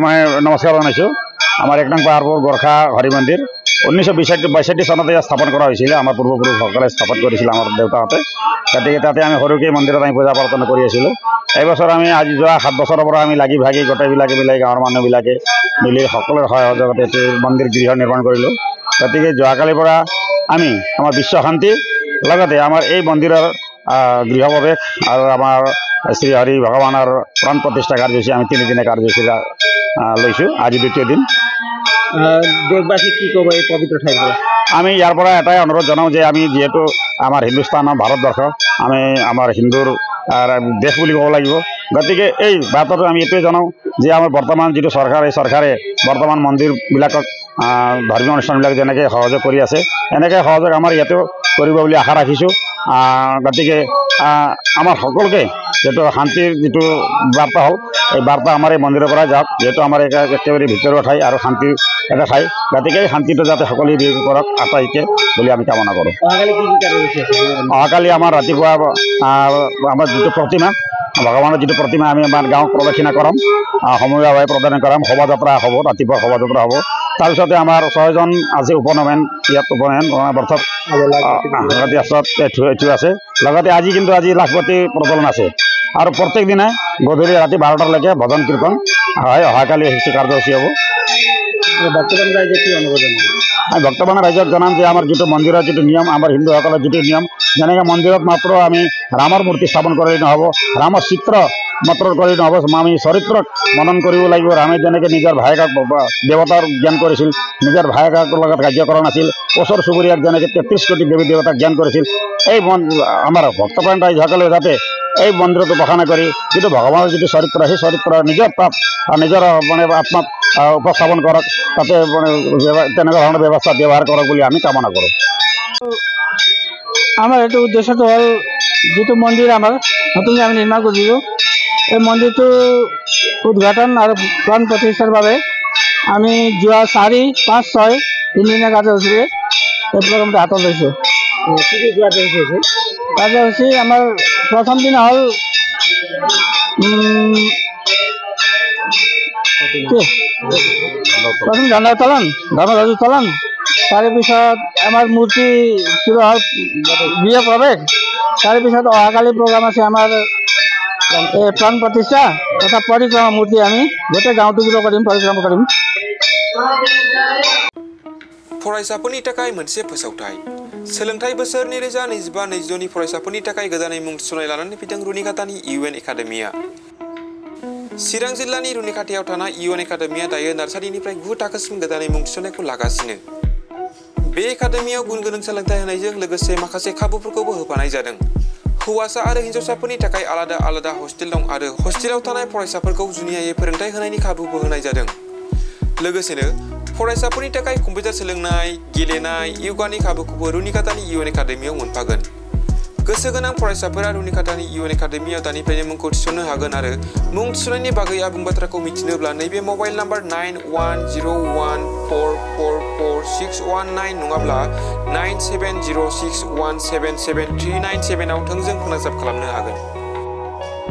मैं नमस्कार जानाइছো आमार 1 नং पाहारपुर गोरखा हरि मंदिर 1962 सनते स्थापन करा হৈছিল आमार पूर्वपुरुषসকলে स्थापन কৰিছিল आमार देवताहते गतिके ताते आमी हरुके मन्दिरत आमी पूजा प्रार्थना কৰি আছিলো এই বছৰ আমি আজি যোৱা 7 বছৰৰ পৰা আমি লাগি ভাগি গোটেইবিলাকে মিলাই গাঁৱৰ মানুহবিলাকে মিলি সকলোৰ সহযোগতে এই মন্দিৰ গৃহ নিৰ্মাণ কৰিলো গতিকে যোৱাকালিৰ পৰা আমি আমাৰ বিশ্ব শান্তি লগতে আমাৰ এই মন্দিৰৰ গৃহ প্ৰৱেশ আৰু আমাৰ শ্ৰী হৰি ভগৱানৰ প্ৰাণ প্ৰতিষ্ঠা কাৰ্যসূচী আমি 3 দিনৰ কাৰ্যসূচী লৈছো আজি দ্বিতীয় দিন দেশবাসী কি কব এই পবিত্ৰ ঠাইৰ আমি ইয়াৰ পৰা এটাই অনুৰোধ জনাও যে আমি যেহেতু আমাৰ হিন্দুস্তান ভাৰতবৰ্ষ আমি আমাৰ হিন্দুৰ দেশ বুলি ক'ব লাগিব গতিকে এই বাতটো আমি এটোই জনাও যে আমাৰ বৰ্তমান যেটো চৰকাৰ এই চৰকাৰে বৰ্তমান মন্দিৰবিলাকক ধৰ্মীয় অনুষ্ঠানবিলাক যেনেকৈ সহযোগ কৰি আছে এনেকৈ সহযোগ আমাৰ ইয়াতেও কৰিব বুলি আশা ৰাখিছোঁ গতিকে আমাৰ সকলোকে যেটো শান্তিৰ যেটো বাৰ্তা হ'ল এই বাৰ্তা আমাৰ এই মন্দিৰৰ পৰা যাওক যেটো আমাৰ একেবাৰে ভিতৰুৱা ঠাই আৰু শান্তিৰ এটা ঠাই গতিকে শান্তিটো যাতে সকলোৱে বিয়োগ কৰক আটাইকে বুলি আমি কামনা কৰোঁ অহাকালি আমাৰ ৰাতিপুৱা আমাৰ যেটো প্ৰতিমা ভগৱানৰ যেটো প্ৰতিমা আমি আমাৰ গাঁৱত প্ৰদক্ষিণা কৰাম সমূহীয়াভাৱে প্ৰদান কৰাম শোভাযাত্ৰা হ'ব ৰাতিপুৱা শোভাযাত্ৰা হ'ব তাৰপিছতে আমাৰ 6 জন আজি উপনয়ন ইয়াত উপনয়ন অৰ্থত ৰাতি আছতে আছে লগতে আজি কিন্তু আজি লাখপতি প্ৰচলন আছে আৰু প্ৰত্যেক দিনাই গধূলি ৰাতি 12টালৈকে ভজন কীৰ্তন হয় অহাকালি সেই কাৰ্যসূচী হ'ব বৰ্তমান ৰাইজে কি অনুৰোধ আমি বৰ্তমান ৰাইজক জনাম যে আমাৰ যেটো মন্দিৰৰ যেটো নিয়ম আমাৰ হিন্দুসকলৰ যেটো নিয়ম যেনেকৈ মন্দিৰত মাত্ৰ আমি ৰামৰ মূৰ্তি স্থাপন কৰিলে নহ'ব ৰামৰ চিত্ৰ মাত্ৰ কৰিলে নহ'ব আমি চৰিত্ৰক মনন কৰিব লাগিব ৰামে যেনেকৈ নিজৰ ভায়েকক দেৱতাৰ জ্ঞান কৰিছিল নিজৰ ভায়েকৰ লগত কাৰ্য কৰা নাছিল ওচৰ চুবুৰীয়াক যেনেকৈ 33 কোটি দেৱী দেৱতাক জ্ঞান কৰিছিল এই আমাৰ ভক্তপ্ৰাণ ৰাইজসকলে যাতে এই মন্দিৰত উপাসনা কৰি যেটো ভগৱানৰ যেটো চৰিত্ৰ সেই চৰিত্ৰ নিজৰ তাত নিজৰ মানে আত্মাত উপস্থাপন কৰক তাতে মানে তেনেকুৱা ধৰণৰ ব্যৱস্থা ব্যৱহাৰ কৰক বুলি আমি কামনা কৰোঁ আমাৰ এইটো উদ্দেশ্যটো হ'ল যেটো মন্দিৰ আমাৰ নতুনকৈ আমি নিৰ্মাণ কৰিছোঁ এই মন্দিৰটো উদ্ঘাটন আৰু প্ৰাণ প্ৰতিষ্ঠাৰ বাবে আমি যোৱা 4, 5, 6 তিনিদিনীয়া কাৰ্যসূচীৰে এই প্ৰগ্ৰামটো হাতত লৈছোঁ কাৰ্যসূচী আমাৰ প্ৰথম দিনা হ'ল প্ৰথম ধৰ্মধ্বজ উত্তোলন তাৰপিছত আমাৰ মূৰ্তি কিবা হ'ল গৃহ প্ৰৱেশ তাৰপিছত অহাকালি প্ৰগ্ৰাম আছে আমাৰ প্ৰাণ প্ৰতিষ্ঠা তথা পৰিক্ৰমা মূৰ্তি আমি গোটেই গাঁৱটো কিবা কৰিম পৰিক্ৰমা কৰিম फरायसाफोरनि थाखाय मोनसे फोसावथाय सोलोंथाइ बोसोर 2025-2026 नि फरायसाफोरनि थाखाय गोदानै मुं थिसननाय लानानै फैदों रुनिखातानि इउएन एकाडेमिया चिरां जिल्लानि रुनिखातायाव थानाय इउएन एकाडेमिया दायो नार्सारिनिफ्राय 9 थाखोसिम गोदानै मुं थिसननायखौ लागासिनो बे एकाडेमियाव गुन गोनां सोलोंथाइ होनायजों लोगोसे माखासे खाबुफोरखौबो होफानाय जादों हौवासा आरो हिन्जावसाफोरनि थाखाय आलादा आलादा हस्टेल दं आरो हस्टेलाव थानाय फरायसाफोरखौ जुनियायै फोरोंथाइ होनायनि खाबुबो होनाय जादों लोगोसेनो फरायसाफोरनि थाखाय कम्पिउटार सोलोंनाय गेलेनाय योगानि खाबुखौबो रुनिखातानि इउएन एकाडेमियाव मोनफागोन गोसो गोनां फरायसाफोरा रुनिखातानि इउएन एकाडेमियाव दानिफ्रायनो मुंखौ थिसननो हागोन आरो मुं थिसननायनि बागै आबुं बाथ्राखौ मिथिनोब्ला नैबे मबाइल नाम्बार 9101444619 नङाब्ला 9706177397 आव थोंजों फोनांजाब खालामनो हागोन